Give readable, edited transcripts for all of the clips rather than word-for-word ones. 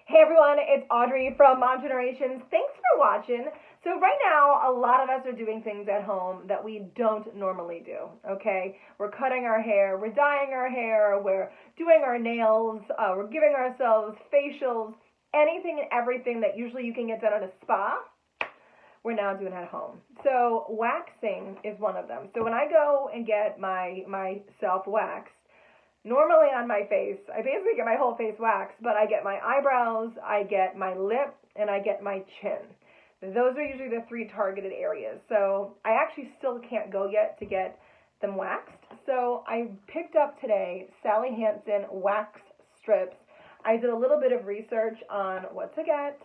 Hey everyone, it's Audrey from Mom Generations. Thanks for watching. So right now, a lot of us are doing things at home that we don't normally do, okay? We're cutting our hair, we're dyeing our hair, we're doing our nails, we're giving ourselves facials, anything and everything that usually you can get done at a spa, we're now doing at home. So waxing is one of them. So when I go and get myself waxed, normally on my face, I basically get my whole face waxed, but I get my eyebrows, I get my lip, and I get my chin. Those are usually the three targeted areas. So I actually still can't go yet to get them waxed. So I picked up today Sally Hansen Wax Strips. I did a little bit of research on what to get,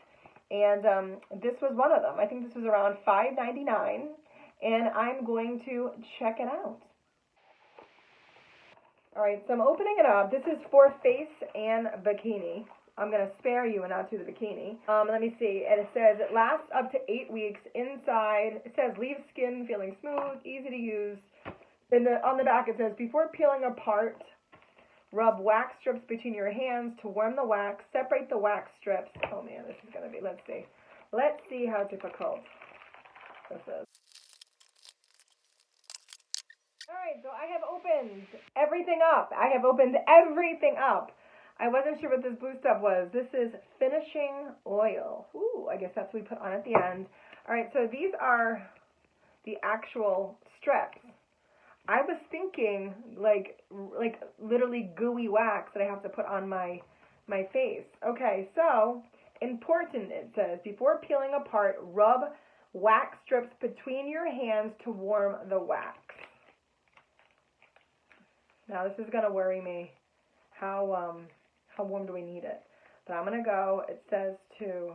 and this was one of them. I think this was around $5.99, and I'm going to check it out. All right, so I'm opening it up. This is for face and bikini. I'm going to spare you and not do the bikini. Let me see. And it says it lasts up to 8 weeks inside. It says leave skin feeling smooth, easy to use. On the back it says before peeling apart, rub wax strips between your hands to warm the wax. Separate the wax strips. Oh man, this is going to be, let's see. Let's see how difficult this is. All right, so I have opened everything up. I wasn't sure what this blue stuff was. This is finishing oil. Ooh, I guess that's what we put on at the end. All right, so these are the actual strips. I was thinking like literally gooey wax that I have to put on my face. Okay, so important, it says, before peeling apart, rub wax strips between your hands to warm the wax. Now this is going to worry me. How warm do we need it? But I'm going to go, it says to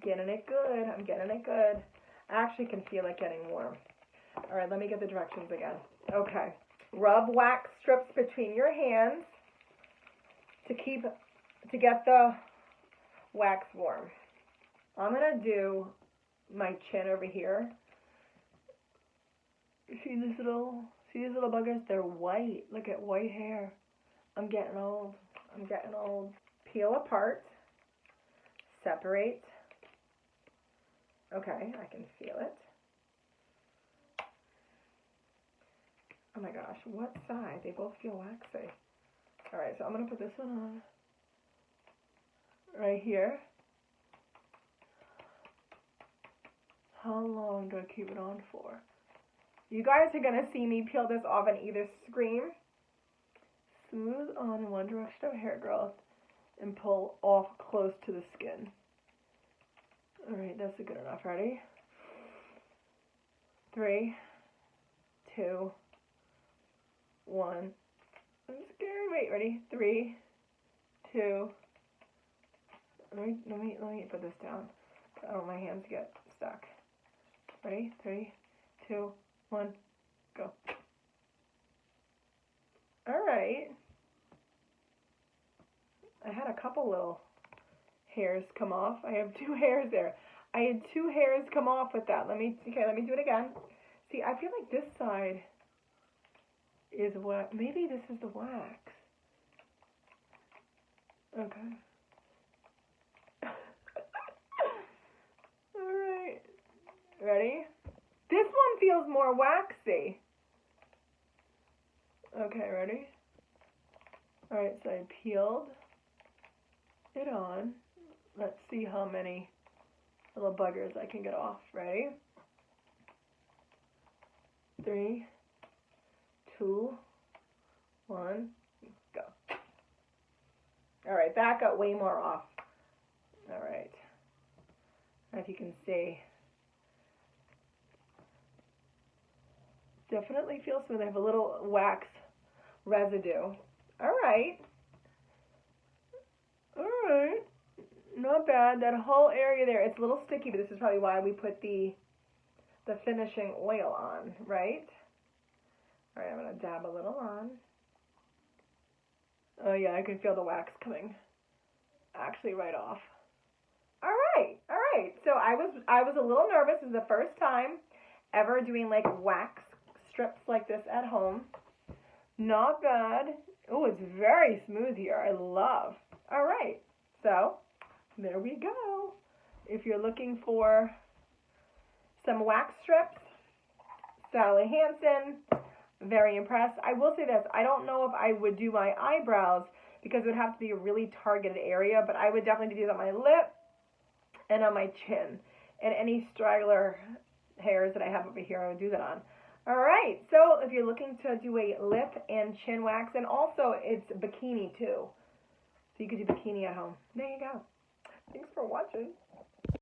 getting it good. I'm getting it good. I actually can feel it getting warm. All right, let me get the directions again. Okay. Rub wax strips between your hands to get the wax warm. I'm going to do my chin over here. See these little buggers? They're white. Look at white hair. I'm getting old. Peel apart. Separate. Okay, I can feel it. Oh my gosh, what side? They both feel waxy. All right, so I'm going to put this one on right here. How long do I keep it on for? You guys are going to see me peel this off and either scream, smooth on in one direction of hair growth, and pull off close to the skin. Alright, that's good enough. Ready? 3, 2, 1. I'm scared. Wait, ready? 3, 2. Let me put this down. I don't want my hands to get stuck. Ready? 3, 2, 1, go. All right. I had a couple little hairs come off. I have 2 hairs there. I had 2 hairs come off with that. Let me do it again. See, I feel like this side is wax. Maybe this is the wax. Okay. All right. Ready? This one feels more waxy. Okay, ready? All right, so I peeled it on. Let's see how many little buggers I can get off. Ready? 3, 2, 1, go. All right, that got way more off. All right. If you can see. Definitely feels smooth. I have a little wax residue. All right. Not bad. That whole area there, it's a little sticky, but this is probably why we put the finishing oil on, right? All right, I'm going to dab a little on. Oh yeah, I can feel the wax coming actually right off. All right. So I was a little nervous. This is the first time ever doing like wax strips like this at home. Not bad. Oh, it's very smooth here. I love. All right. So, there we go. If you're looking for some wax strips, Sally Hansen, very impressed. I will say this, I don't know if I would do my eyebrows because it would have to be a really targeted area, but I would definitely do that on my lip and on my chin. And any straggler hairs that I have over here, I would do that on. All right, so if you're looking to do a lip and chin wax, and also it's bikini too. So you could do bikini at home. There you go. Thanks for watching.